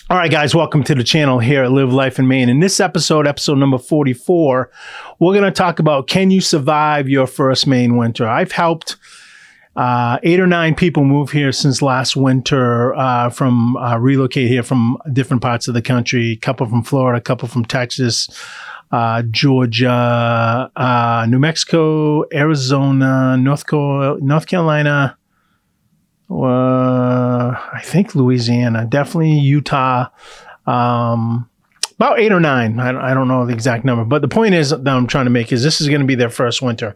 All right, guys, welcome to the channel here at Live Life in Maine. In this episode number 44, we're going to talk about, can you survive your first Maine winter? I've helped 8 or 9 people move here since last winter, relocate here from different parts of the country, a couple from Florida, a couple from Texas, Georgia, New Mexico, Arizona, North Carolina, I think Louisiana, definitely Utah, about 8 or 9. I don't know the exact number, but the point is that I'm trying to make is this is going to be their first winter.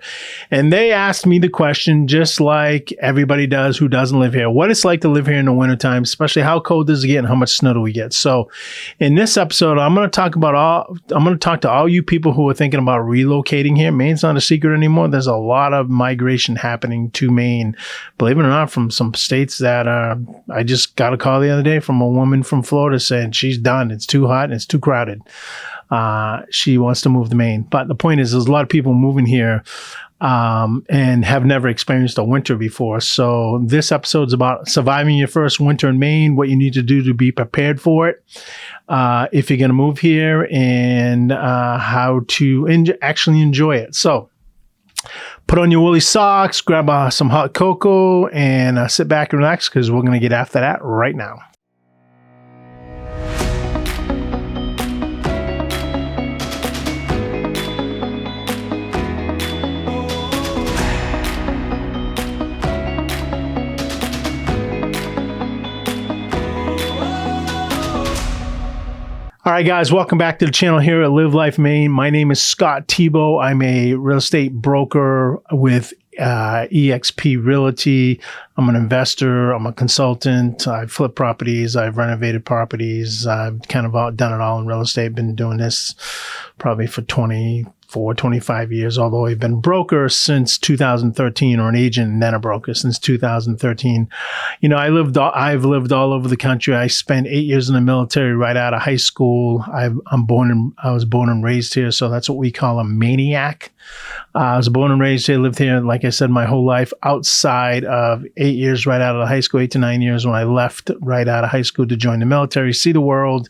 And they asked me the question, just like everybody does who doesn't live here, what it's like to live here in the wintertime, especially how cold does it get and how much snow do we get. So in this episode, I'm going to talk to all you people who are thinking about relocating here. Maine's not a secret anymore. There's a lot of migration happening to Maine, believe it or not, from some states that I just got a call the other day from a woman from Florida saying she's done. It's too hot and it's too crowded. She wants to move to Maine. But the point is, there's a lot of people moving here and have never experienced a winter before. So this episode's about surviving your first winter in Maine, what you need to do to be prepared for it if you're going to move here, and how to actually enjoy it. So put on your woolly socks, grab some hot cocoa, and sit back and relax, because we're going to get after that right now. All right, guys, welcome back to the channel here at Live Life Maine. My name is Scott Tebow. I'm a real estate broker with eXp Realty. I'm an investor. I'm a consultant. I've flipped properties. I've renovated properties. I've kind of done it all in real estate. Been doing this probably for 25 years, although I've been a broker since 2013, or an agent and then a broker since 2013. You know, I've lived all over the country. I spent 8 years in the military right out of high school. I was born and raised here, so that's what we call a maniac. I was born and raised here, lived here, like I said, my whole life, outside of 8 years right out of high school, 8 to 9 years when I left right out of high school to join the military, see the world,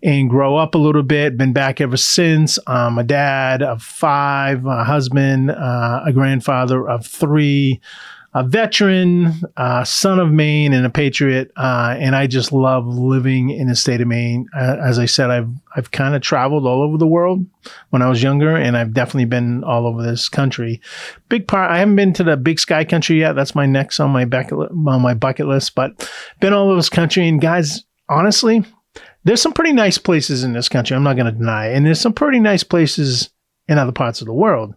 and grow up a little bit. Been back ever since. I'm a dad of 5, a husband, a grandfather of 3, a veteran, son of Maine, and a patriot. And I just love living in the state of Maine. As I said, I've kind of traveled all over the world when I was younger, and I've definitely been all over this country. Big part, I haven't been to the big sky country yet. That's my next on my bucket list, but been all over this country. And guys, honestly, there's some pretty nice places in this country. I'm not going to deny it. And there's some pretty nice places in other parts of the world,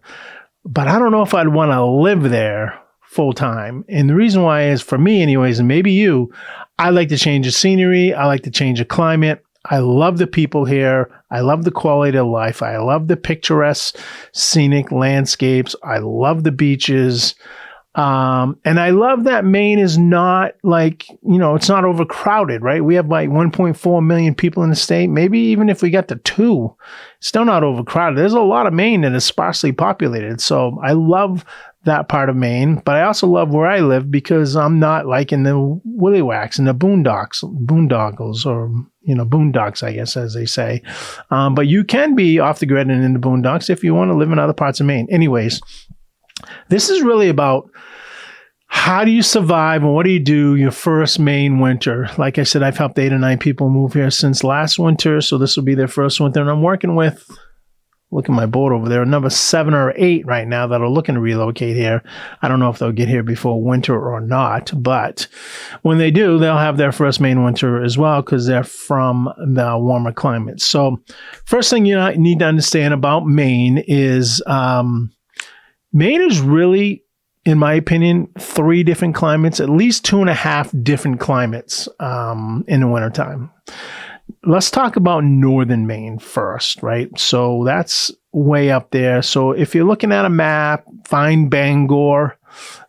but I don't know if I'd want to live there full time. And the reason why is, for me anyways, and maybe you, I like to change the scenery. I like to change the climate. I love the people here. I love the quality of life. I love the picturesque scenic landscapes. I love the beaches. And I love that Maine is not like, it's not overcrowded, right? We have like 1.4 million people in the state. Maybe even if we got to 2, it's still not overcrowded. There's a lot of Maine that is sparsely populated. So I love that part of Maine, but I also love where I live because I'm not like in the willywacks and the boondoggles, or, boondocks, I guess, as they say. But you can be off the grid and in the boondocks if you want to live in other parts of Maine. Anyways, this is really about how do you survive and what do you do your first Maine winter. Like I said, I've helped 8 or 9 people move here since last winter, so this will be their first winter. And I'm working with, look at my board over there, number 7 or 8 right now that are looking to relocate here. I don't know if they'll get here before winter or not, but when they do, they'll have their first Maine winter as well because they're from the warmer climate. So first thing you need to understand about Maine is Maine is really, in my opinion, 3 different climates, at least 2.5 different climates in the wintertime. Let's talk about northern Maine first, right? So that's way up there. So if you're looking at a map, find Bangor,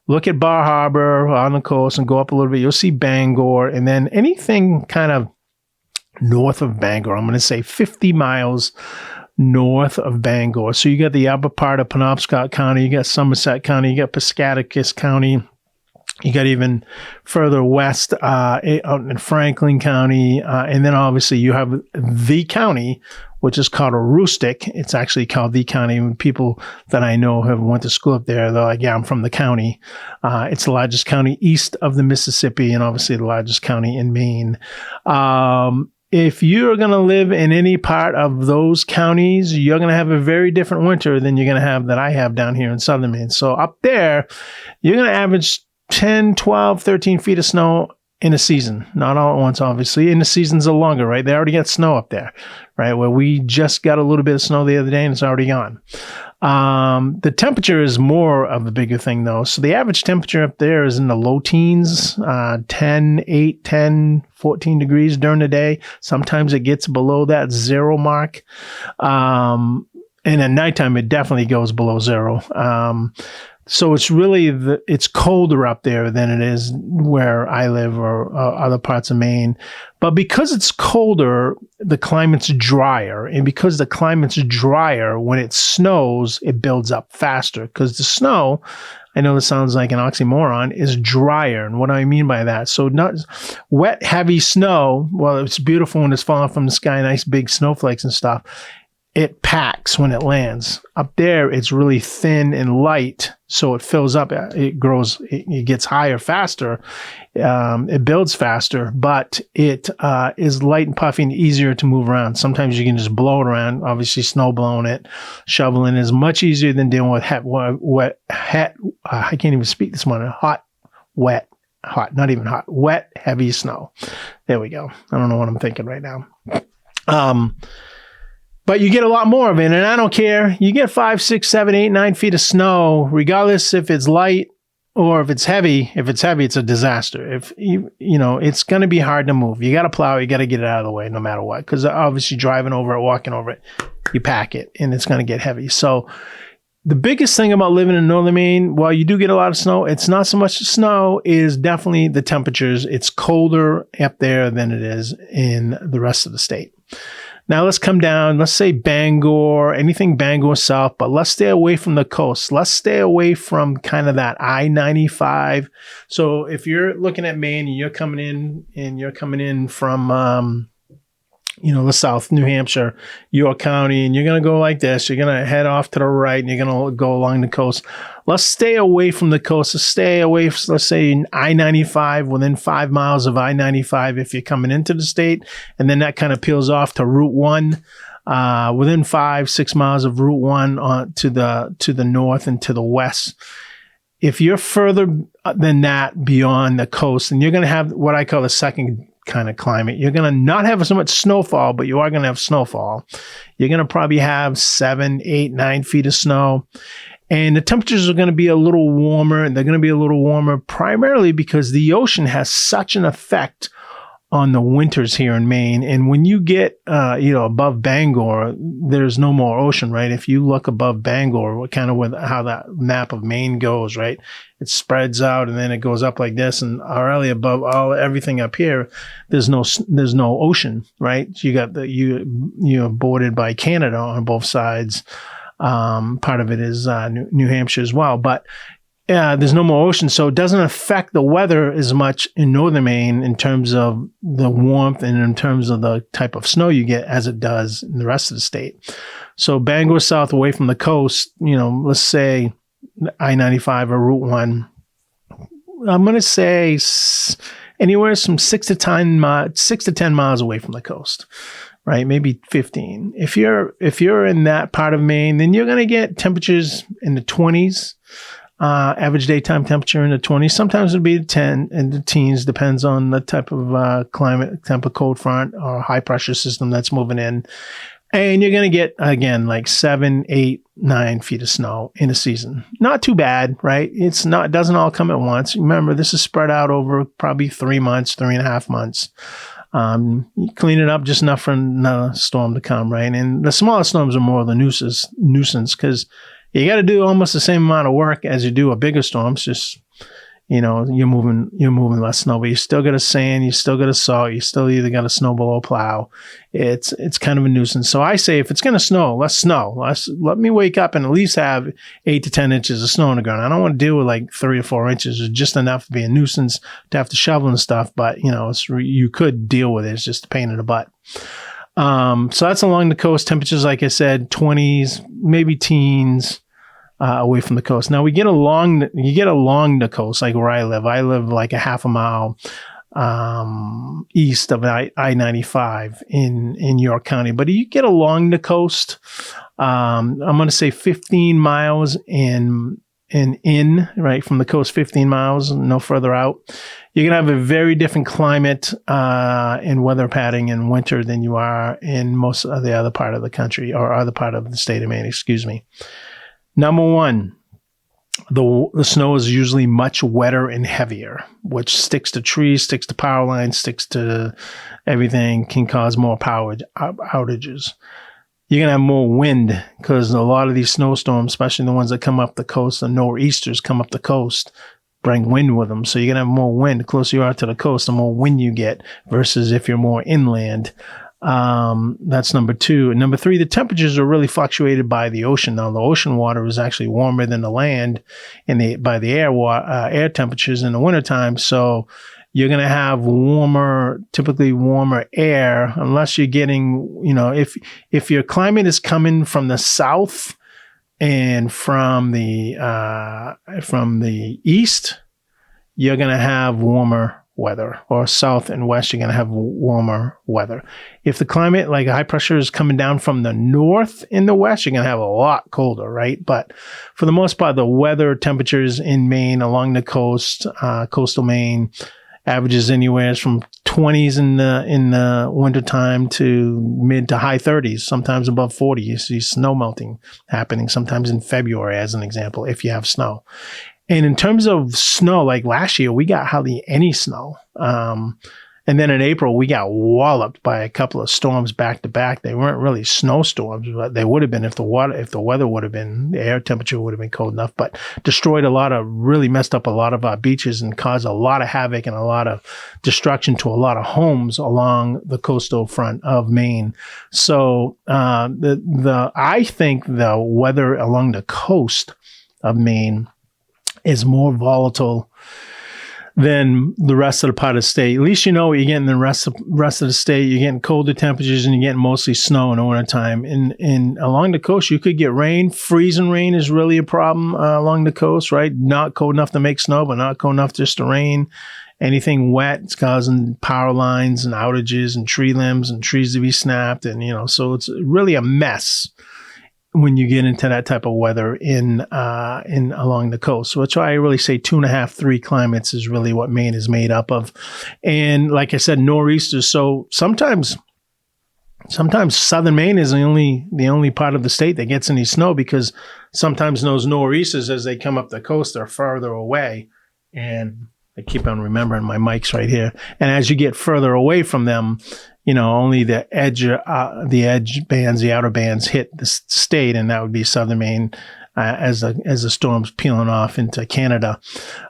look at Bar Harbor on the coast and go up a little bit, you'll see Bangor. And then anything kind of north of Bangor, I'm going to say 50 miles north of Bangor. So you got the upper part of Penobscot County, you got Somerset County, you got Piscataquis County, You got even further west out in Franklin County. And then obviously you have the county, which is called Aroostook. It's actually called the county. And people that I know have went to school up there, they're like, yeah, I'm from the county. It's the largest county east of the Mississippi and obviously the largest county in Maine. If you're going to live in any part of those counties, you're going to have a very different winter than you're going to have that I have down here in southern Maine. So up there, you're going to average 10, 12, 13 feet of snow in a season. Not all at once, obviously. And the seasons are longer, right? They already got snow up there, right? Where we just got a little bit of snow the other day and it's already gone. The temperature is more of a bigger thing, though. So the average temperature up there is in the low teens, 10, 8, 10, 14 degrees during the day. Sometimes it gets below that 0 mark. And at nighttime, it definitely goes below 0. So it's really, it's colder up there than it is where I live or other parts of Maine. But because it's colder, the climate's drier. And because the climate's drier, when it snows, it builds up faster. Because the snow, I know this sounds like an oxymoron, is drier. And what do I mean by that? So not wet, heavy snow, well, it's beautiful when it's falling from the sky, nice big snowflakes and stuff. It packs when it lands. Up there, it's really thin and light, so it fills up. It grows. It gets higher faster. It builds faster, but it is light and puffy and easier to move around. Sometimes you can just blow it around. Obviously, snow blowing it, shoveling is much easier than dealing with I can't even speak this morning. Wet, not even hot, wet, heavy snow. There we go. I don't know what I'm thinking right now. But you get a lot more of it, and I don't care. You get 5, 6, 7, 8, 9 feet of snow, regardless if it's light or if it's heavy. If it's heavy, it's a disaster. If it's going to be hard to move. You got to plow. You got to get it out of the way, no matter what. Because obviously, driving over it, walking over it, you pack it, and it's going to get heavy. So the biggest thing about living in northern Maine, while you do get a lot of snow, it's not so much the snow, is definitely the temperatures. It's colder up there than it is in the rest of the state. Now let's come down, let's say Bangor, anything Bangor south, but let's stay away from the coast. Let's stay away from kind of that I-95. So if you're looking at Maine and you're coming in from, the south, New Hampshire, York County, and you're going to go like this, you're going to head off to the right and you're going to go along the coast. Let's stay away from the coast. Let's stay away, let's say I-95, within 5 miles of I-95 if you're coming into the state. And then that kind of peels off to Route 1, within 5, 6 miles of Route 1 to the north and to the west. If you're further than that beyond the coast, then you're going to have what I call the second kind of climate. You're going to not have so much snowfall, but you are going to have snowfall. You're going to probably have 7, 8, 9 feet of snow. And the temperatures are going to be a little warmer, and they're going to be a little warmer primarily because the ocean has such an effect on the winters here in Maine. And when you get, above Bangor, there's no more ocean, right? If you look above Bangor, kind of how that map of Maine goes, right? It spreads out and then it goes up like this, and really above everything up here, there's no ocean, right? You got you're bordered by Canada on both sides. Part of it is New Hampshire as well, but there's no more ocean, so it doesn't affect the weather as much in northern Maine in terms of the warmth and in terms of the type of snow you get as it does in the rest of the state. So Bangor south away from the coast, let's say I-95 or Route 1, I'm going to say anywhere from 6 to 10 miles away from the coast. Right, maybe 15. If you're in that part of Maine, then you're going to get temperatures in the 20s. Average daytime temperature in the 20s. Sometimes it'll be 10 in the teens, depends on the type of climate, type of cold front or high pressure system that's moving in. And you're going to get, again, like 7, 8, 9 feet of snow in a season. Not too bad, right? It doesn't all come at once. Remember, this is spread out over probably 3 months, 3.5 months. You clean it up just enough for another storm to come, right? And the smaller storms are more of the nuisance because you got to do almost the same amount of work as you do a bigger storm. It's just, you're moving less snow, but you still got to sand, you still got to salt, you still either got a snow below plow. It's kind of a nuisance. So I say, if it's going to snow, let's snow. Let me wake up and at least have 8 to 10 inches of snow on the ground. I don't want to deal with like 3 or 4 inches. It's just enough to be a nuisance to have to shovel and stuff. But you could deal with it. It's just a pain in the butt. So that's along the coast. Temperatures, like I said, 20s, maybe teens. Away from the coast. Now you get along the coast, like where I live. I live like a half a mile east of I-95 in York County. But you get along the coast, I'm going to say 15 miles and in, right, from the coast, 15 miles, no further out. You're going to have a very different climate and weather pattern in winter than you are in most of the other part of the country, or other part of the state of Maine, excuse me. Number one, the snow is usually much wetter and heavier, which sticks to trees, sticks to power lines, sticks to everything, can cause more power outages. You're going to have more wind because a lot of these snowstorms, especially the ones that come up the coast, the nor'easters come up the coast, bring wind with them. So you're going to have more wind. The closer you are to the coast, the more wind you get versus if you're more inland. That's number two. And number three, the temperatures are really fluctuated by the ocean. Now, the ocean water is actually warmer than the land by the air temperatures in the wintertime. So you're going to have typically warmer air, unless you're getting, if your climate is coming from the south and from the east, you're going to have warmer weather, or south and west, you're going to have warmer weather. If the climate, like high pressure, is coming down from the north in the west, you're going to have a lot colder, right? But for the most part, the weather temperatures in Maine, along the coast, coastal Maine, averages anywhere from 20s in the wintertime to mid to high 30s, sometimes above 40. You see snow melting happening sometimes in February, as an example, if you have snow. And in terms of snow, like last year, we got hardly any snow. And then in April, we got walloped by a couple of storms back to back. They weren't really snowstorms, but they would have been if the weather would have been, the air temperature would have been cold enough, but really messed up a lot of our beaches and caused a lot of havoc and a lot of destruction to a lot of homes along the coastal front of Maine. So, I think the weather along the coast of Maine is more volatile than the rest of the part of the state. At least what you're getting the rest of the state. You're getting colder temperatures and you're getting mostly snow in the wintertime. And along the coast, you could get rain. Freezing rain is really a problem along the coast, right? Not cold enough to make snow, but not cold enough just to rain. Anything wet, it's causing power lines and outages and tree limbs and trees to be snapped. And, so it's really a mess when you get into that type of weather in along the coast. So that's why I really say 2.5, 3 climates is really what Maine is made up of. And like I said, nor'easters. So sometimes southern Maine is the only part of the state that gets any snow, because sometimes those nor'easters, as they come up the coast, are farther away. And I keep on remembering my mic's right here. And as you get further away from them, only the edge bands, the outer bands hit the state, and that would be southern Maine as the storm's peeling off into Canada.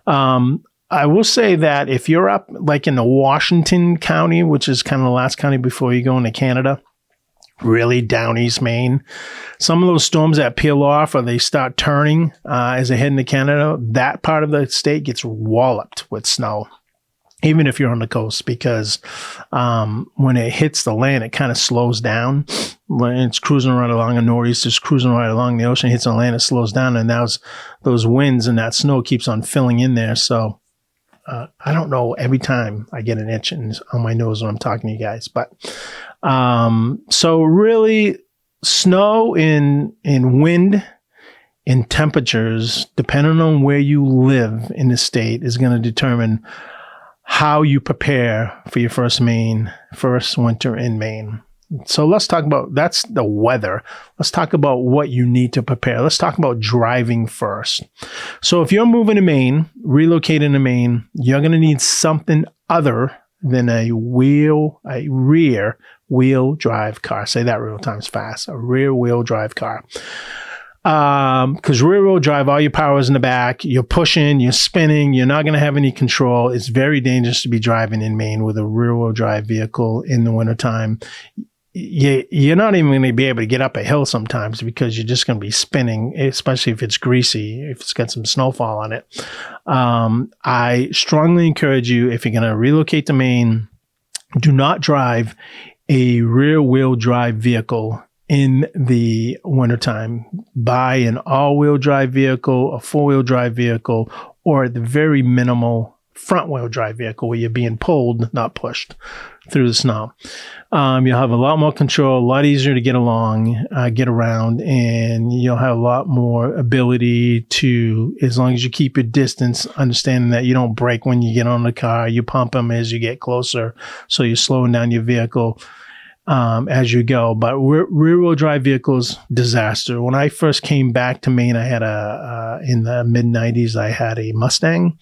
I will say that if you're up like in the Washington County, which is kind of the last county before you go into Canada, really down East Maine, some of those storms that peel off or they start turning as they head into Canada, that part of the state gets walloped with snow, even if you're on the coast, because when it hits the land, it kind of slows down. When it's cruising right along, a nor'easter's cruising right along the ocean, hits the land, it slows down, and those winds and that snow keeps on filling in there. So I don't know, every time I get an itch on my nose when I'm talking to you guys. But so really, snow and wind and temperatures, depending on where you live in the state, is going to determine how you prepare for your first winter in Maine. So let's talk about, that's the weather. Let's talk about what you need to prepare. Let's talk about driving first. So if you're moving to Maine, relocating to Maine, you're going to need something other than a rear wheel drive car. Say that real times fast. A rear wheel drive car. Because rear-wheel drive, all your power is in the back. You're pushing, you're spinning, you're not going to have any control. It's very dangerous to be driving in Maine with a rear-wheel drive vehicle in the wintertime. You're not even going to be able to get up a hill sometimes because you're just going to be spinning, especially if it's greasy, if it's got some snowfall on it. I strongly encourage you, if you're going to relocate to Maine, do not drive a rear-wheel drive vehicle in the wintertime. Buy an all-wheel drive vehicle, a four-wheel drive vehicle, or at the very minimal front-wheel drive vehicle where you're being pulled, not pushed through the snow. You'll have a lot more control, a lot easier to get around, and you'll have a lot more ability to, as long as you keep your distance, understanding that you don't brake when you get on the car, you pump them as you get closer, so you're slowing down your vehicle as you go. But rear-wheel drive vehicles, disaster. When I first came back to Maine, I had in the mid-90s, I had a Mustang,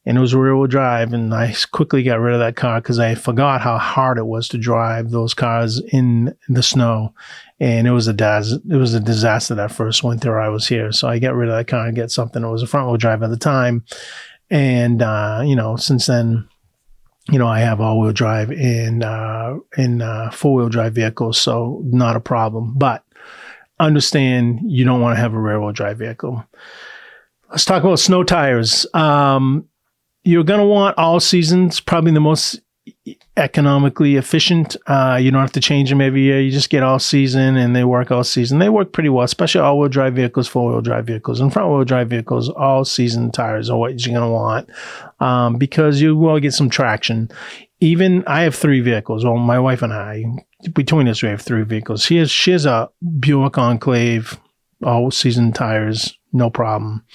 and it was rear-wheel drive, and I quickly got rid of that car because I forgot how hard it was to drive those cars in the snow, and it was a disaster that first winter I was here. So I got rid of that car and get something that was a front-wheel drive at the time, and since then, I have all-wheel drive and four-wheel drive vehicles, so not a problem. But understand you don't want to have a rear-wheel drive vehicle. Let's talk about snow tires. You're going to want all seasons, probably the most economically efficient. You don't have to change them every year. You just get all season, and they work all season. They work pretty well, especially all-wheel drive vehicles, four-wheel drive vehicles, and front-wheel drive vehicles. All season tires are what you're going to want because you will get some traction. Even I have three vehicles. Well, my wife and I, between us, we have three vehicles. She has a Buick Enclave, all season tires, no problem.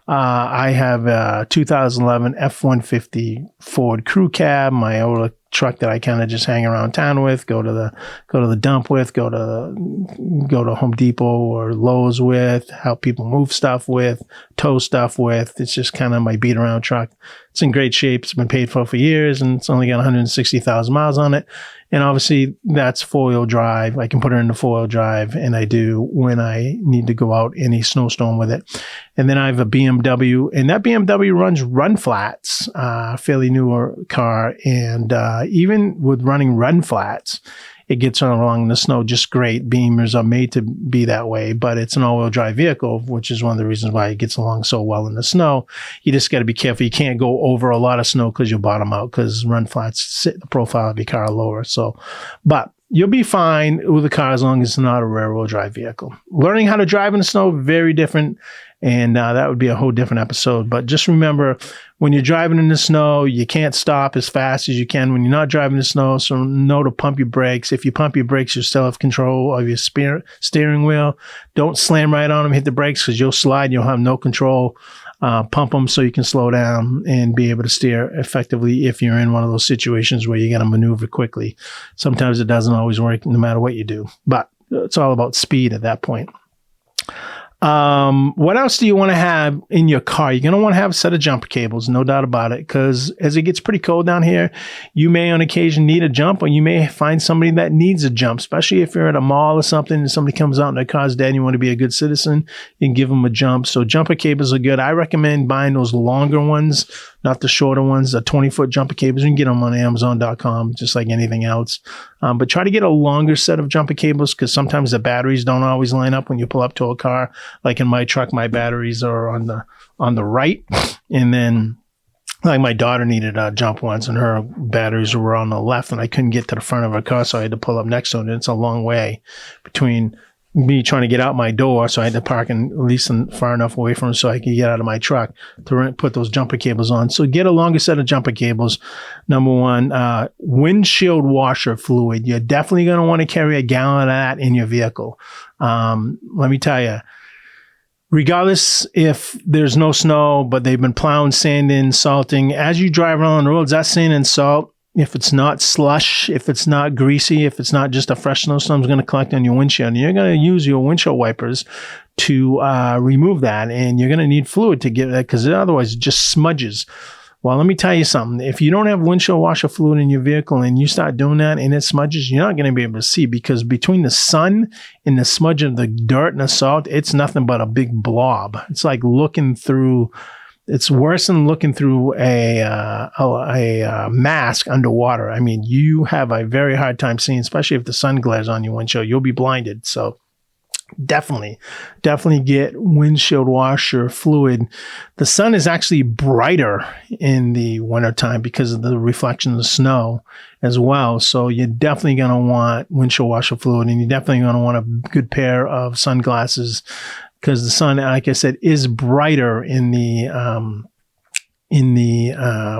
I have a 2011 F-150 Ford Crew Cab, my old truck that I kind of just hang around town with, go to the dump with, go to Home Depot or Lowe's with, help people move stuff with, tow stuff with. It's just kind of my beat around truck. It's in great shape. It's been paid for years, and it's only got 160,000 miles on it. And obviously that's four-wheel drive. I can put her into four-wheel drive, and I do when I need to go out any snowstorm with it. And then I have a BMW, and that BMW runs run flats, fairly newer car. And even with running run flats, it gets along in the snow just great. Beamers are made to be that way, but it's an all-wheel drive vehicle, which is one of the reasons why it gets along so well in the snow. You just got to be careful. You can't go over a lot of snow because you'll bottom out, because run flats sit the profile of your car lower. So, but you'll be fine with the car as long as it's not a rear-wheel drive vehicle. Learning how to drive in the snow, very different. And that would be a whole different episode. But just remember, when you're driving in the snow, you can't stop as fast as you can when you're not driving in the snow. So know to pump your brakes. If you pump your brakes, you still have control of your steering wheel. Don't slam right on them, hit the brakes, because you'll slide. You'll have no control. Pump them so you can slow down and be able to steer effectively if you're in one of those situations where you got to maneuver quickly. Sometimes it doesn't always work no matter what you do. But it's all about speed at that point. What else do you want to have in your car? You're going to want to have a set of jumper cables, no doubt about it, because as it gets pretty cold down here, you may on occasion need a jump, or you may find somebody that needs a jump, especially if you're at a mall or something and somebody comes out and their car's dead and you want to be a good citizen, you can give them a jump. So jumper cables are good. I recommend buying those longer ones, not the shorter ones, the 20-foot jumper cables. You can get them on Amazon.com, just like anything else. But try to get a longer set of jumper cables, because sometimes the batteries don't always line up when you pull up to a car. Like in my truck, my batteries are on the right, and then like my daughter needed a jump once, and her batteries were on the left, and I couldn't get to the front of her car, so I had to pull up next to it. And it's a long way between me trying to get out my door, so I had to park at least far enough away from her so I could get out of my truck to put those jumper cables on. So get a longer set of jumper cables. Number one, windshield washer fluid. You're definitely going to want to carry a gallon of that in your vehicle. Let me tell you, regardless if there's no snow, but they've been plowing, sanding, salting, as you drive around the roads, that sand and salt, if it's not slush, if it's not greasy, if it's not just a fresh snowstorm, it's going to collect on your windshield. And you're going to use your windshield wipers to remove that. And you're going to need fluid to get that, because otherwise it just smudges. Well, let me tell you something. If you don't have windshield washer fluid in your vehicle and you start doing that and it smudges, you're not going to be able to see, because between the sun and the smudge of the dirt and the salt, it's nothing but a big blob. It's like looking through. It's worse than looking through a mask underwater. I mean, you have a very hard time seeing, especially if the sun glares on your windshield. You'll be blinded. So definitely get windshield washer fluid. The sun is actually brighter in the wintertime because of the reflection of the snow as well. So you're definitely going to want windshield washer fluid, and you're definitely going to want a good pair of sunglasses, because the sun, like I said, is brighter in the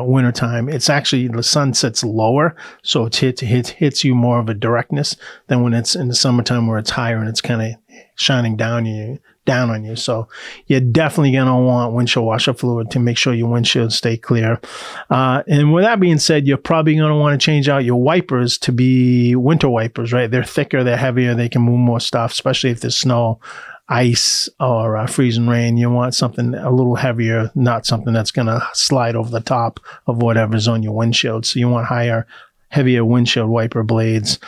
wintertime. It's actually, the sun sets lower, so it hits you more of a directness than when it's in the summertime, where it's higher and it's kind of shining down on you. So you're definitely going to want windshield washer fluid to make sure your windshield stay clear. And with that being said, you're probably going to want to change out your wipers to be winter wipers, right? They're thicker, they're heavier, they can move more stuff, especially if there's snow, ice, or freezing rain. You want something a little heavier, not something that's going to slide over the top of whatever's on your windshield. So you want heavier windshield wiper blades.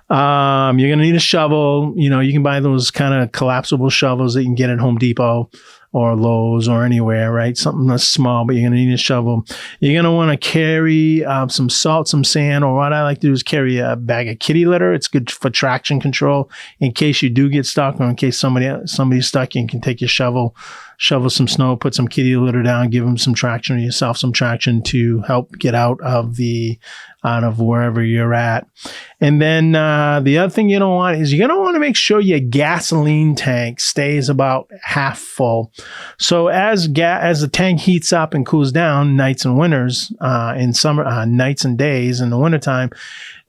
You're going to need a shovel. You can buy those kind of collapsible shovels that you can get at Home Depot or Lowe's or anywhere, right? Something that's small, but you're going to need a shovel. You're going to want to carry some salt, some sand, or what I like to do is carry a bag of kitty litter. It's good for traction control in case you do get stuck, or in case somebody's stuck. You can take your shovel some snow, put some kitty litter down, give them some traction, or yourself some traction to help get out of wherever you're at. And then the other thing you don't want is you're going to want to make sure your gasoline tank stays about half full. So as the tank heats up and cools down nights and winters, in summer, nights and days in the wintertime,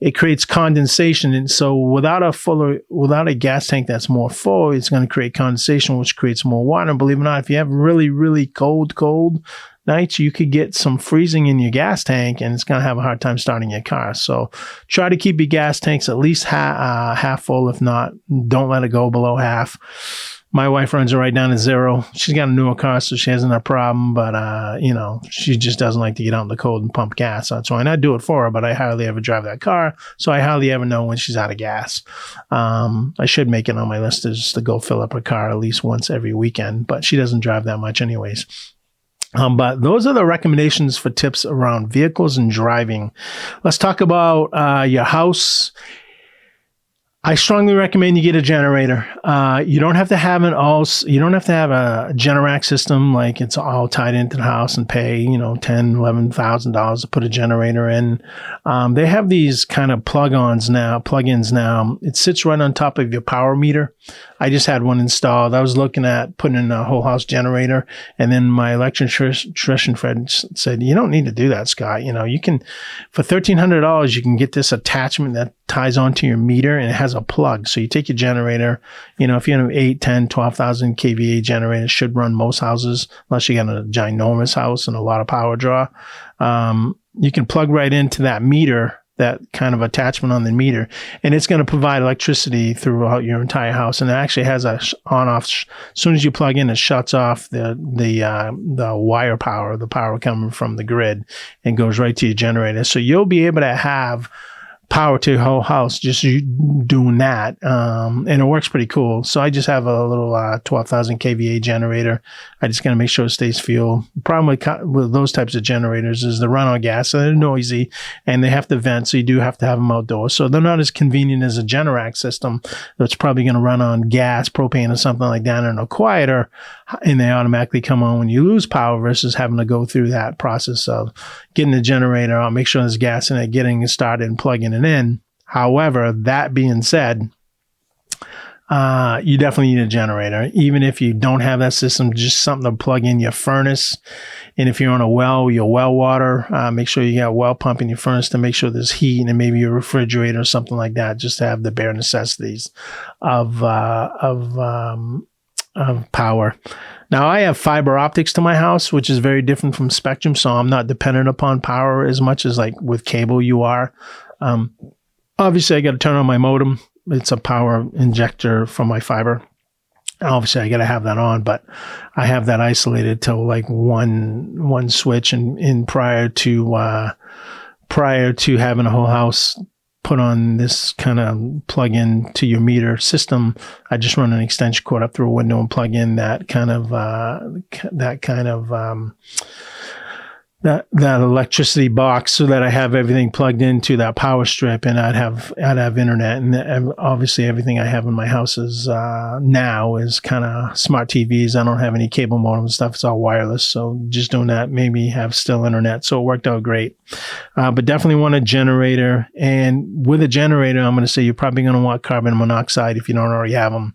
it creates condensation. And so without a gas tank that's more full, it's going to create condensation, which creates more water. And believe it or not, if you have really, really cold nights, you could get some freezing in your gas tank, and it's going to have a hard time starting your car. So try to keep your gas tanks at least half full. If not, don't let it go below half. My wife runs it right down to zero. She's got a newer car, so she hasn't a problem, but she just doesn't like to get out in the cold and pump gas. That's why I do it for her, but I hardly ever drive that car, so I hardly ever know when she's out of gas. I should make it on my list just to go fill up her car at least once every weekend, but she doesn't drive that much anyways. But those are the recommendations for tips around vehicles and driving. Let's talk about your house. I strongly recommend you get a generator. You don't have to have a Generac system, like it's all tied into the house and pay, $10,000-$11,000 to put a generator in. They have these kind of plugins now. It sits right on top of your power meter. I just had one installed. I was looking at putting in a whole house generator, and then my electrician friend said, "You don't need to do that, Scott. You can, for $1,300, you can get this attachment that ties onto your meter, and it has a plug. So you take your generator, if you have 8, 10, 12,000 kVA generator, should run most houses, unless you got a ginormous house and a lot of power draw. You can plug right into that meter, that kind of attachment on the meter, and it's going to provide electricity throughout your entire house. And it actually has a on-off. As soon as you plug in, it shuts off the wire power, the power coming from the grid, and goes right to your generator. So you'll be able to have power to your whole house just doing that, and it works pretty cool. So I just have a little 12,000 kVA generator. I just got to make sure it stays fuel. The problem with those types of generators is they run on gas, so they're noisy, and they have to vent, so you do have to have them outdoors. So they're not as convenient as a Generac system that's probably going to run on gas, propane, or something like that, and they're quieter, and they automatically come on when you lose power, versus having to go through that process of getting the generator out, make sure there's gas in it, getting it started, and plugging it in. However, that being said, you definitely need a generator. Even if you don't have that system, just something to plug in your furnace. And if you're on a well, your well water, make sure you got a well pump in your furnace to make sure there's heat, and maybe your refrigerator or something like that, just to have the bare necessities of power. Now, I have fiber optics to my house, which is very different from Spectrum, so I'm not dependent upon power as much as like with cable you are. Obviously, I got to turn on my modem. It's a power injector from my fiber. Obviously, I got to have that on, but I have that isolated to like one switch. And prior to having a whole house put on this kind of plug in to your meter system, I just run an extension cord up through a window and plug in that electricity box so that I have everything plugged into that power strip, and I'd have internet. And obviously everything I have in my house is now is kind of smart TVs. I don't have any cable modem stuff. It's all wireless. So just doing that made me have still internet. So it worked out great. But definitely want a generator. And with a generator, I'm going to say you're probably going to want carbon monoxide if you don't already have them.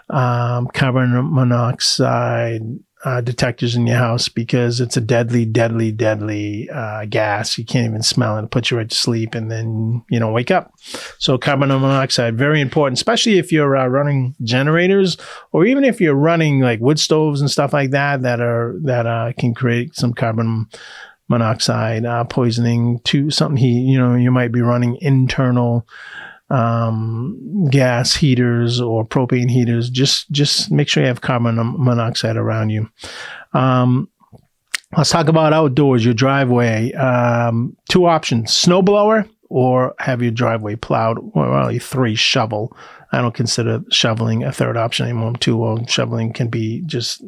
Carbon monoxide detectors in your house, because it's a deadly gas. You can't even smell it. It puts you right to sleep, and then you don't wake up. So carbon monoxide, very important, especially if you're running generators, or even if you're running like wood stoves and stuff like that can create some carbon monoxide poisoning to something. You might be running internal gas heaters or propane heaters. Just make sure you have carbon monoxide around you. Let's talk about outdoors, your driveway. 2 options: snowblower, or have your driveway plowed. Well, really 3, shovel. I don't consider shoveling a third option anymore. 2, well, shoveling can be just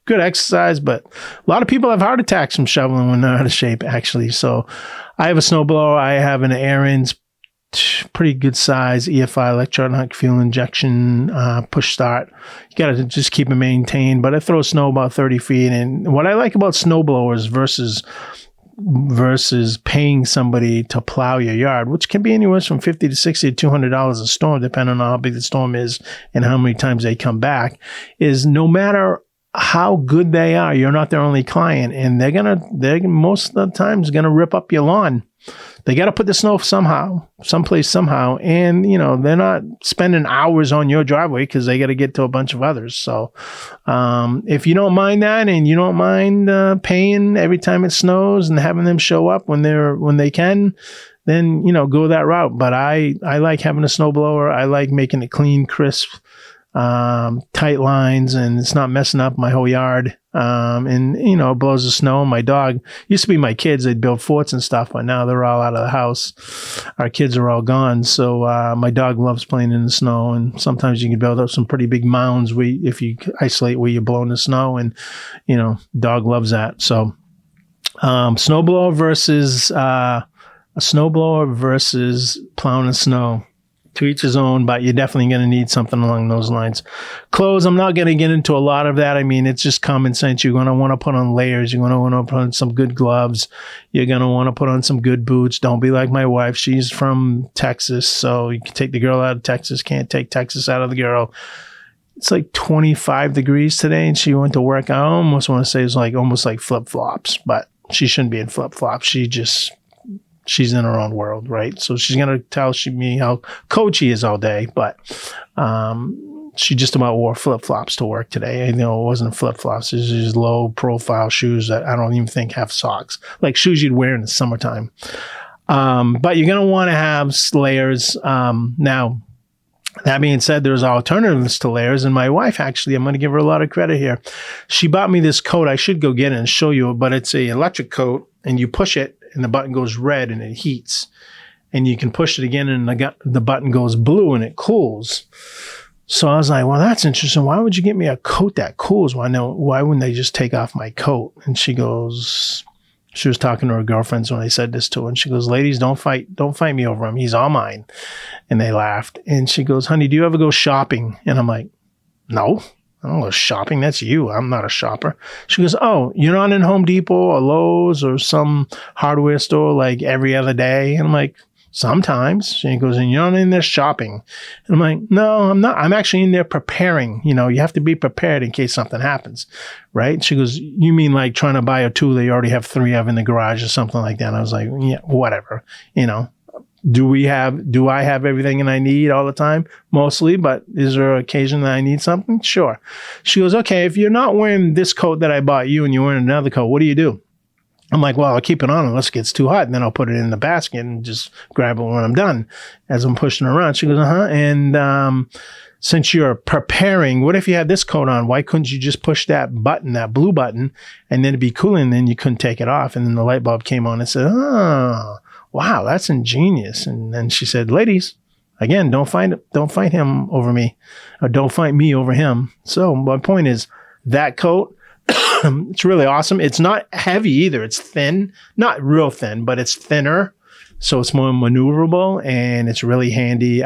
good exercise, but a lot of people have heart attacks from shoveling when they're out of shape, actually. So I have a snowblower. I have an Aaron's pretty good size EFI, electronic fuel injection, push start. You got to just keep it maintained, but I throw snow about 30 feet. And what I like about snowblowers versus paying somebody to plow your yard, which can be anywhere from $50 to $60 to $200 a storm, depending on how big the storm is and how many times they come back, is no matter how good they are, you're not their only client, and they're most of the times gonna rip up your lawn. They got to put the snow someplace somehow. And, they're not spending hours on your driveway because they got to get to a bunch of others. So if you don't mind that, and you don't mind paying every time it snows and having them show up when they can, then, go that route. But I like having a snowblower. I like making it clean, crisp, tight lines, and it's not messing up my whole yard. And it blows the snow. My dog used to be my kids. They'd build forts and stuff, but now they're all out of the house. Our kids are all gone. So, my dog loves playing in the snow, and sometimes you can build up some pretty big mounds if you isolate where you're blowing the snow, and, dog loves that. So, snowblower versus plowing the snow. To each his own, but you're definitely going to need something along those lines. Clothes, I'm not going to get into a lot of that. I mean, it's just common sense. You're going to want to put on layers. You're going to want to put on some good gloves. You're going to want to put on some good boots. Don't be like my wife. She's from Texas, so you can take the girl out of Texas. Can't take Texas out of the girl. It's like 25 degrees today, and she went to work. I almost want to say it's like almost like flip-flops, but she shouldn't be in flip-flops. She's in her own world, right? So she's going to tell me how cold she is all day, but she just about wore flip-flops to work today. It wasn't flip-flops. It was just low-profile shoes that I don't even think have socks, like shoes you'd wear in the summertime. But you're going to want to have layers. Now, that being said, there's alternatives to layers, and my wife, actually, I'm going to give her a lot of credit here. She bought me this coat. I should go get it and show you, but it's an electric coat, and you push it, and the button goes red, and it heats. And you can push it again, and the button goes blue, and it cools. So I was like, well, that's interesting. Why would you get me a coat that cools? Why wouldn't they just take off my coat? And she was talking to her girlfriends when I said this to her, and she goes, ladies, don't fight me over him. He's all mine. And they laughed. And she goes, honey, do you ever go shopping? And I'm like, no, I don't go shopping. That's you. I'm not a shopper. She goes, oh, you're not in Home Depot or Lowe's or some hardware store like every other day? And I'm like, sometimes. She goes, and you're not in there shopping. And I'm like, no, I'm not. I'm actually in there preparing. You have to be prepared in case something happens, right? She goes, you mean like trying to buy a tool that you already have 3 of in the garage or something like that? And I was like, yeah, whatever. Do I have everything that I need all the time? Mostly, but is there an occasion that I need something? Sure. She goes, okay, if you're not wearing this coat that I bought you and you're wearing another coat, what do you do? I'm like, well, I'll keep it on unless it gets too hot, and then I'll put it in the basket and just grab it when I'm done as I'm pushing around. She goes, uh-huh. And since you're preparing, what if you had this coat on? Why couldn't you just push that button, that blue button, and then it'd be cooling, and then you couldn't take it off? And then the light bulb came on and said, oh, wow, that's ingenious. And then she said, ladies, again, don't fight him over me, or don't fight me over him. So my point is that coat, it's really awesome. It's not heavy either. It's thin, not real thin, but it's thinner. So it's more maneuverable, and it's really handy.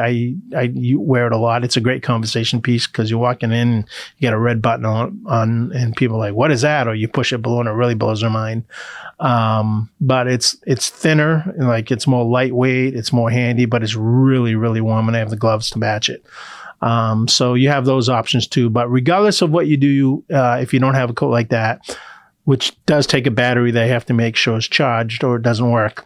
You wear it a lot. It's a great conversation piece because you're walking in and you got a red button on and people are like, what is that? Or you push it below and it really blows their mind. But it's thinner, and like it's more lightweight. It's more handy, but it's really, really warm, and I have the gloves to match it. So you have those options too. But regardless of what you do, if you don't have a coat like that, which does take a battery, they have to make sure it's charged or it doesn't work.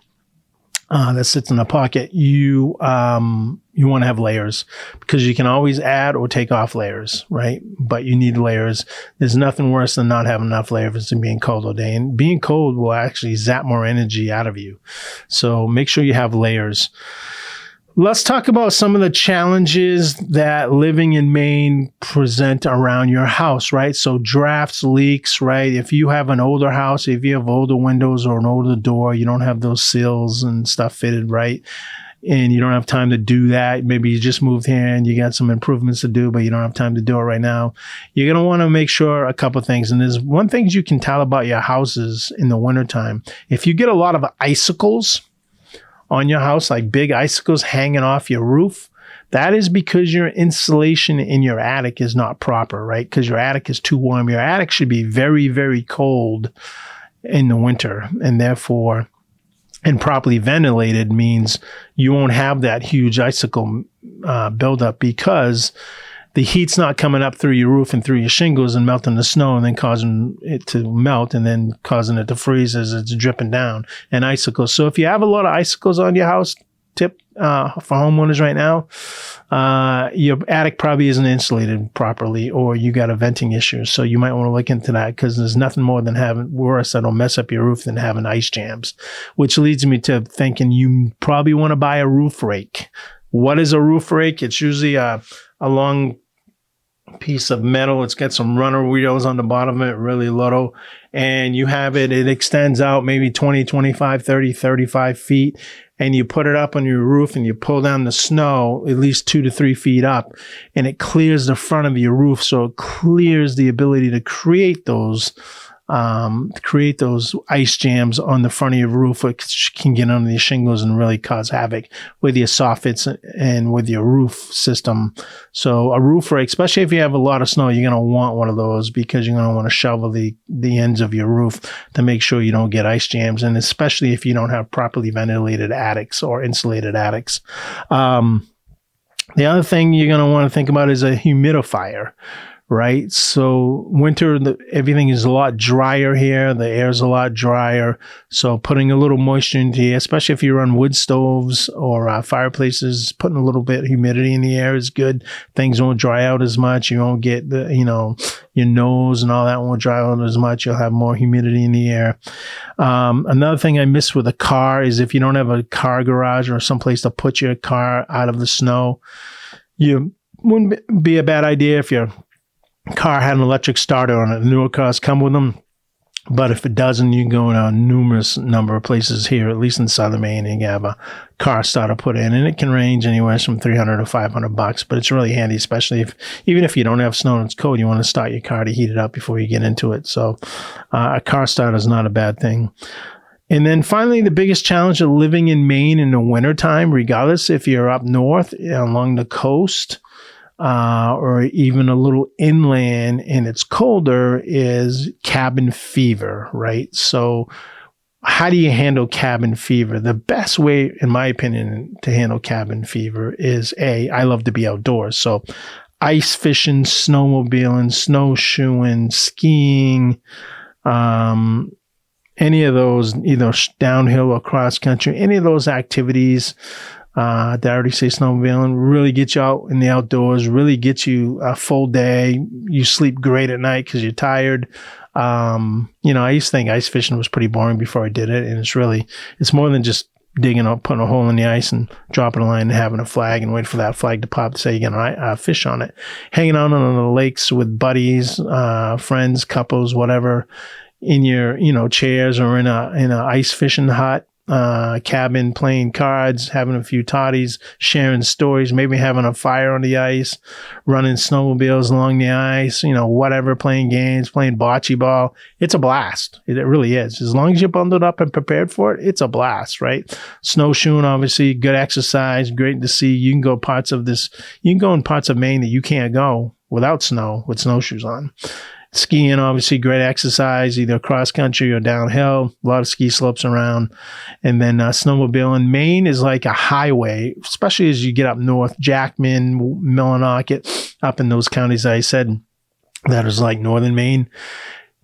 That sits in the pocket. You want to have layers because you can always add or take off layers, right? But you need layers. There's nothing worse than not having enough layers and being cold all day. And being cold will actually zap more energy out of you. So make sure you have layers. Let's talk about some of the challenges that living in Maine present around your house, right? So drafts, leaks, right? If you have an older house, if you have older windows or an older door, you don't have those sills and stuff fitted right, and you don't have time to do that. Maybe you just moved here and you got some improvements to do, but you don't have time to do it right now. You're going to want to make sure a couple of things. And there's one thing you can tell about your houses in the wintertime. If you get a lot of icicles on your house, like big icicles hanging off your roof, that is because your insulation in your attic is not proper, right? Because your attic is too warm. Your attic should be very, very cold in the winter, and therefore, and properly ventilated means you won't have that huge icicle buildup because the heat's not coming up through your roof and through your shingles and melting the snow and then causing it to melt and then causing it to freeze as it's dripping down, and icicles. So if you have a lot of icicles on your house, tip for homeowners right now, your attic probably isn't insulated properly, or you got a venting issue. So you might want to look into that, because there's nothing more than worse that'll mess up your roof than having ice jams, which leads me to thinking you probably want to buy a roof rake. What is a roof rake? It's usually a long piece of metal. It's got some runner wheels on the bottom of it, really little, and you have it extends out maybe 20, 25, 30, 35 feet, and you put it up on your roof and you pull down the snow at least 2 to 3 feet up, and it clears the front of your roof. So it clears the ability to create those ice jams on the front of your roof, which can get under the shingles and really cause havoc with your soffits and with your roof system. So a roof rake, especially if you have a lot of snow, you're going to want one of those, because you're going to want to shovel the ends of your roof to make sure you don't get ice jams, and especially if you don't have properly ventilated attics or insulated attics. The other thing you're going to want to think about is a humidifier. Right? So winter, everything is a lot drier here. The air is a lot drier. So putting a little moisture into the air, especially if you run wood stoves or fireplaces, putting a little bit of humidity in the air is good. Things won't dry out as much. You won't get your nose and all that won't dry out as much. You'll have more humidity in the air. Another thing I miss with a car is if you don't have a car garage or someplace to put your car out of the snow, you wouldn't be a bad idea if your car had an electric starter on it. The newer cars come with them, but if it doesn't, you can go in a numerous number of places here, at least in southern Maine, and you have a car starter put in, and it can range anywhere from $300 to $500, but it's really handy, especially even if you don't have snow and it's cold, you want to start your car to heat it up before you get into it. So a car starter is not a bad thing. And then finally, the biggest challenge of living in Maine in the wintertime, regardless if you're up north along the coast, or even a little inland and it's colder, is cabin fever, right? So how do you handle cabin fever? The best way, in my opinion, to handle cabin fever is I love to be outdoors. So ice fishing, snowmobiling, snowshoeing, skiing, any of those, either downhill or cross country, any of those activities Did I already say snowmobiling? Really get you out in the outdoors, really get you a full day. You sleep great at night because you're tired. I used to think ice fishing was pretty boring before I did it. And it's more than just digging up, putting a hole in the ice and dropping a line and having a flag and wait for that flag to pop to say you're going to fish on it. Hanging out on the lakes with buddies, friends, couples, whatever, in your, chairs or in a ice fishing hut. Cabin, playing cards, having a few toddies, sharing stories, maybe having a fire on the ice, running snowmobiles along the ice, whatever, playing games, playing bocce ball. It's a blast. It really is. As long as you're bundled up and prepared for it, it's a blast, right? Snowshoeing, obviously, good exercise, great to see. You can go in parts of Maine that you can't go without snow, with snowshoes on. Skiing, obviously, great exercise, either cross country or downhill. A lot of ski slopes around. And then snowmobiling. Maine is like a highway, especially as you get up north, Jackman, Millinocket, up in those counties I said that is like northern Maine.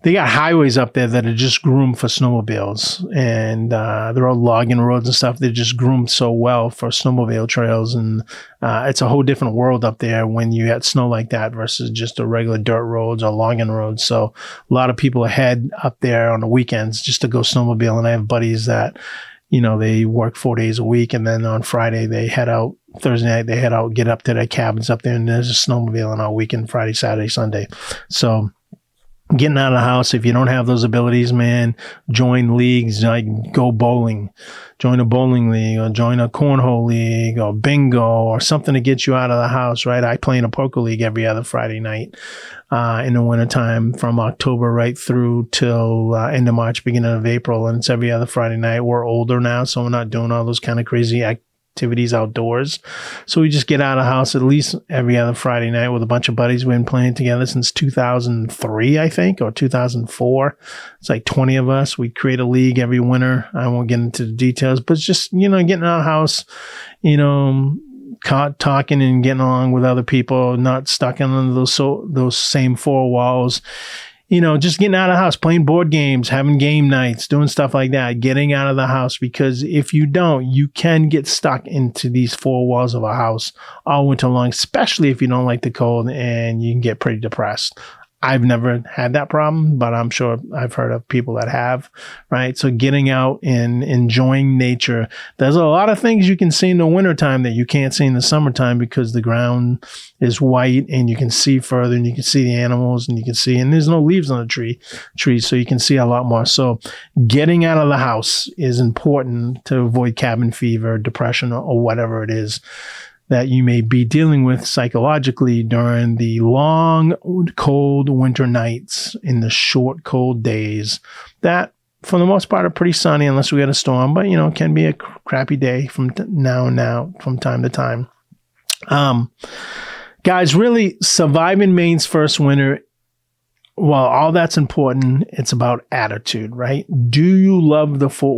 They got highways up there that are just groomed for snowmobiles, and they're all logging roads and stuff. They're just groomed so well for snowmobile trails, and it's a whole different world up there when you get snow like that versus just the regular dirt roads or logging roads. So a lot of people head up there on the weekends just to go snowmobile, and I have buddies that, they work 4 days a week, and then on Friday they head out. Thursday night they head out, get up to their cabins up there, and there's a snowmobiling all weekend, Friday, Saturday, Sunday. So getting out of the house, if you don't have those abilities, man, join leagues, like go bowling, join a bowling league or join a cornhole league or bingo or something to get you out of the house, right? I play in a poker league every other Friday night in the wintertime from October right through till end of March, beginning of April. And it's every other Friday night. We're older now, so we're not doing all those kind of crazy activities outdoors. So we just get out of the house at least every other Friday night with a bunch of buddies. We've been playing together since 2003, I think, or 2004. It's like 20 of us. We create a league every winter. I won't get into the details, but it's just, getting out of the house, talking and getting along with other people, not stuck in those same four walls. Just getting out of the house, playing board games, having game nights, doing stuff like that, getting out of the house, because if you don't, you can get stuck into these four walls of a house all winter long, especially if you don't like the cold, and you can get pretty depressed. I've never had that problem, but I'm sure I've heard of people that have, right? So getting out and enjoying nature. There's a lot of things you can see in the wintertime that you can't see in the summertime because the ground is white and you can see further and you can see the animals and there's no leaves on the trees, so you can see a lot more. So getting out of the house is important to avoid cabin fever, depression, or whatever it is that you may be dealing with psychologically during the long, cold winter nights in the short, cold days that, for the most part, are pretty sunny unless we get a storm, but, it can be a crappy day from time to time. Guys, really surviving Maine's first winter, while all that's important, it's about attitude, right? Do you love the four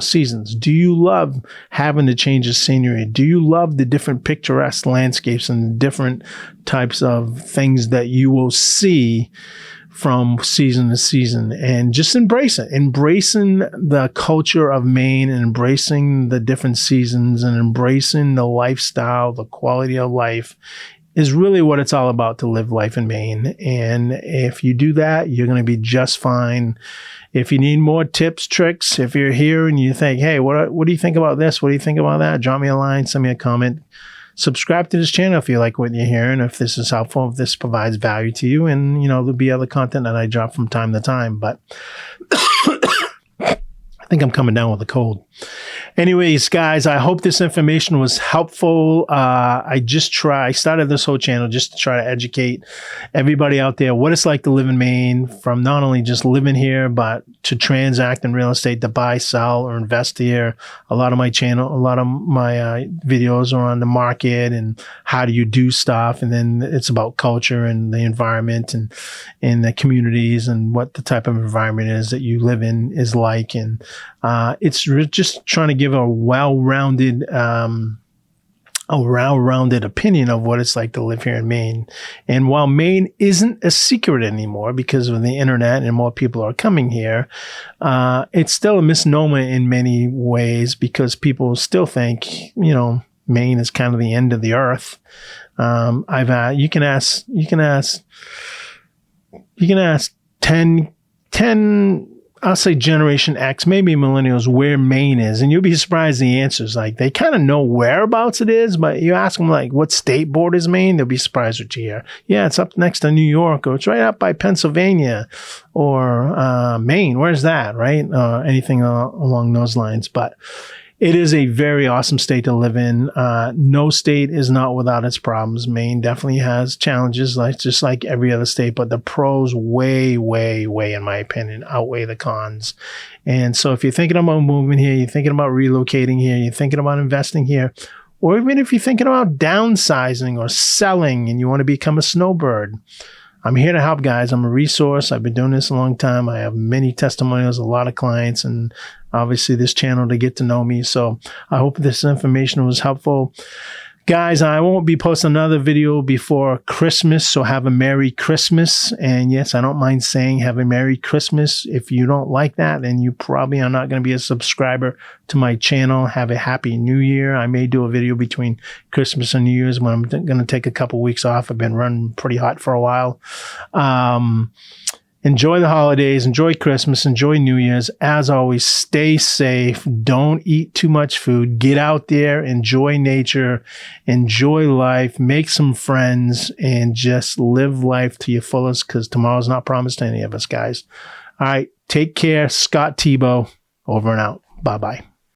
seasons? Do you love having the change of scenery? Do you love the different picturesque landscapes and different types of things that you will see from season to season? And just embrace it. Embracing the culture of Maine and embracing the different seasons and embracing the lifestyle, the quality of life is really what it's all about, to live life in Maine. And if you do that, you're going to be just fine. If you need more tips, tricks, if you're here and you think, hey, what do you think about this? What do you think about that? Drop me a line, send me a comment. Subscribe to this channel if you like what you're hearing, if this is helpful, if this provides value to you. And, there'll be other content that I drop from time to time. But I think I'm coming down with a cold. Anyways, guys, I hope this information was helpful. I started this whole channel just to try to educate everybody out there what it's like to live in Maine, from not only just living here, but to transact in real estate, to buy, sell, or invest here. A lot of my videos are on the market and how do you do stuff. And then it's about culture and the environment and the communities and what the type of environment is that you live in is like. And it's just trying to give a well-rounded a well-rounded opinion of what it's like to live here in Maine. And while Maine isn't a secret anymore because of the internet and more people are coming here, it's still a misnomer in many ways because people still think, Maine is kind of the end of the earth. You can ask 10, I'll say Generation X, maybe millennials, where Maine is, and you'll be surprised the answers. Like, they kind of know whereabouts it is, but you ask them, like, what state borders Maine, they'll be surprised what you hear. Yeah, it's up next to New York, or it's right up by Pennsylvania, or Maine. Where's that, right? Anything along those lines. But it is a very awesome state to live in. No state is not without its problems. Maine definitely has challenges, just like every other state, but the pros way, way, way, in my opinion, outweigh the cons. And so if you're thinking about moving here, you're thinking about relocating here, you're thinking about investing here, or even if you're thinking about downsizing or selling and you want to become a snowbird, I'm here to help, guys. I'm a resource. I've been doing this a long time. I have many testimonials, a lot of clients, and obviously this channel to get to know me. So I hope this information was helpful. Guys, I won't be posting another video before Christmas, so have a Merry Christmas. And yes, I don't mind saying have a Merry Christmas. If you don't like that, then you probably are not going to be a subscriber to my channel. Have a Happy New Year. I may do a video between Christmas and New Year's when I'm going to take a couple weeks off. I've been running pretty hot for a while. Enjoy the holidays, enjoy Christmas, enjoy New Year's. As always, stay safe. Don't eat too much food. Get out there, enjoy nature, enjoy life, make some friends, and just live life to your fullest because tomorrow's not promised to any of us, guys. All right, take care. Scott Tebow, over and out. Bye-bye.